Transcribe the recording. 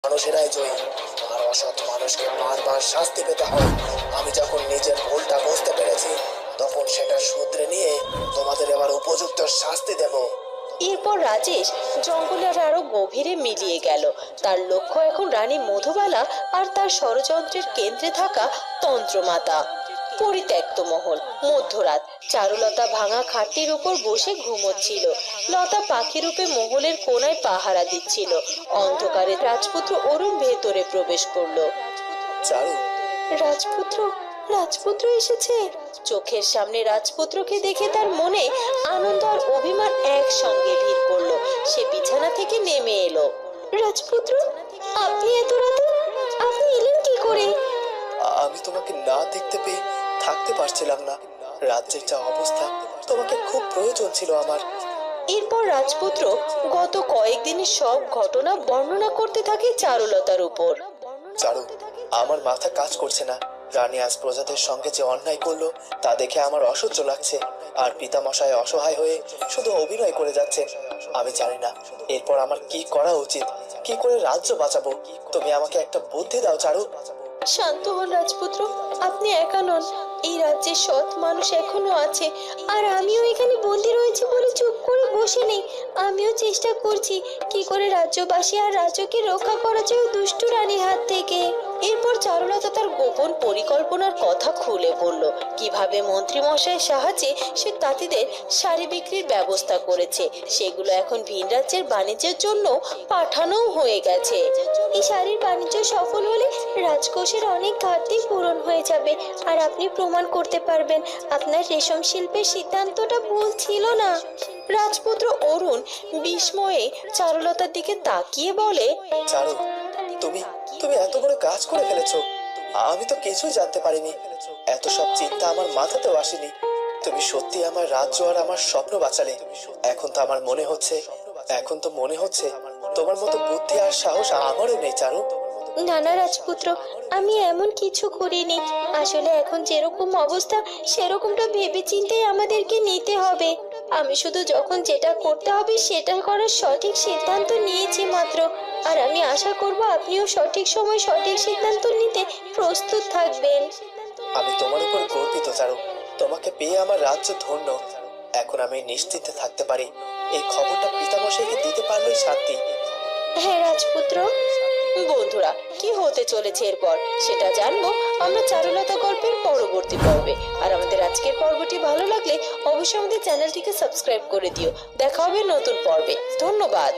মানুষেরাই জয়ী, আর অসৎ মানুষকে বারবার শাস্তি পেতে হয়। আমি যখন নিজের ভুলটা বুঝতে পেরেছি, তখন সেটা শুধরে নিয়ে তোমাদের এবার উপযুক্ত শাস্তি দেব। এরপর রাজেশ জঙ্গলের আরো গভীরে মিলিয়ে গেল। তার লক্ষ্য এখন রানী মধুবালা আর তার ষড়যন্ত্রের কেন্দ্রে থাকা তন্ত্রমাতা। পরিত্যক্ত মহল, মধ্যরাত। চারুলতা ভাঙা খাটটির উপর বসে ঘুমোচ্ছিল। লতা পাখি রূপে মহলের কোনায় পাহারা দিচ্ছিল। অন্ধকারে রাজপুত্র অরুণ ভেতরে প্রবেশ করলো। চারু, রাজপুত্র, রাজপুত্র এসেছে। চোখের সামনে রাজপুত্রকে দেখে তার মনে আনন্দ আর অভিমান একসঙ্গে ভিড় করলো। সে বিছানা থেকে নেমে এলো। রাজপুত্র, আপনি এত রাতে? আপনি এলেন কি করে? আমি তোমাকে না দেখতে পেয়ে থাকতে পারছিলাম না। রাজ্যের যা অবস্থা, তোমাকে খুব প্রয়োজন ছিল আমার। এরপর রাজপুত্র গত কয়েকদিনের সব ঘটনা বর্ণনা করতে থাকে চারুলতার উপর। চারু, আমার মাথা কাজ করছে না। রানী আজ প্রজাদের সঙ্গে যে অন্যায় করলো, তা দেখে আমার অসহ্য লাগছে। আর পিতামশাই অসহায় হয়ে শুধু অভিনয় করে যাচ্ছে। আমি জানি না এরপর আমার কি করা উচিত, কি করে রাজ্য বাঁচাবো। তুমি আমাকে একটা বুদ্ধি দাও চারু। শান্ত হন রাজপুত্র, আপনি একা নন। এই রাজ্যে সৎ মানুষ এখনো আছে। আর আমিও এখানে বন্দী রয়েছি বলে চুপ করে বসে নেই। আমিও চেষ্টা করছি কি করে রাজ্যবাসী আর রাজ্যকে রক্ষা করা যায় দুষ্ট রানীর হাত থেকে। এরপর চারুলতা তার গোপন পরিকল্পনার কথা খুলে বলল। কিভাবে মন্ত্রী মশাইয়ের সাহায্যে সে তাঁতিদের শাড়ি বিক্রির ব্যবস্থা করেছে। সেগুলো এখন ভিন রাজ্যের বাণিজ্যের জন্য পাঠানোও হয়ে গেছে। এই শাড়ির বাণিজ্য সফল হলে রাজকোষের অনেক ঘাটতি পূরণ হয়ে যাবে। আর আপনি প্রমাণ করতে পারবেন আপনার রেশম শিল্পের সিদ্ধান্তটা ভুল ছিল না। রাজপুত্র অরুণ বিস্ময়ে চারুলতার দিকে তাকিয়ে বলে, চারু, তুমি তুমি এত বড় কাজ করে ফেলেছো। আমি তো কিছুই জানতে পারিনি। এত সব চিন্তা আমার মাথাতেও আসেনি। তুমি সত্যি আমার রাজ্য আর আমার স্বপ্ন বাঁচালে। এখন তো মনে হচ্ছে তোমার মতো বুদ্ধি আর সাহস আমারও নেই চারু। নানা রাজপুত্র, আমি এমন কিছু করিনি। আসলে এখন যেরকম অবস্থা সেরকমটা ভেবে চিন্তেই আমাদেরকে নিতে হবে। আমি শুধু যখন যেটা করতে হবে সেটা করার সঠিক সিদ্ধান্ত নিয়েছি মাত্র। আর আমি আশা করব আপনিও সঠিক সময় সঠিক সিদ্ধান্ত নিতে প্রস্তুত থাকবেন। আমি তোমার উপর গর্বিত চারু। তোমাকে পেয়ে আমার রাজ্য ধন্য। এখন আমি নিশ্চিন্তে থাকতে পারি। এই খবরটা পিতামশাইকে দিতে পারলেই শান্তি। হ্যাঁ রাজপুত্র। বন্ধুরা, কি হতে চলেছে এরপর সেটা জানবো আমরা চারুলতা গল্পের পরবর্তী পর্বে। আর আমাদের আজকের পর্বটি ভালো লাগলে অবশ্যই আমাদের চ্যানেলটিকে সাবস্ক্রাইব করে দিও। দেখা হবে নতুন পর্বে। ধন্যবাদ।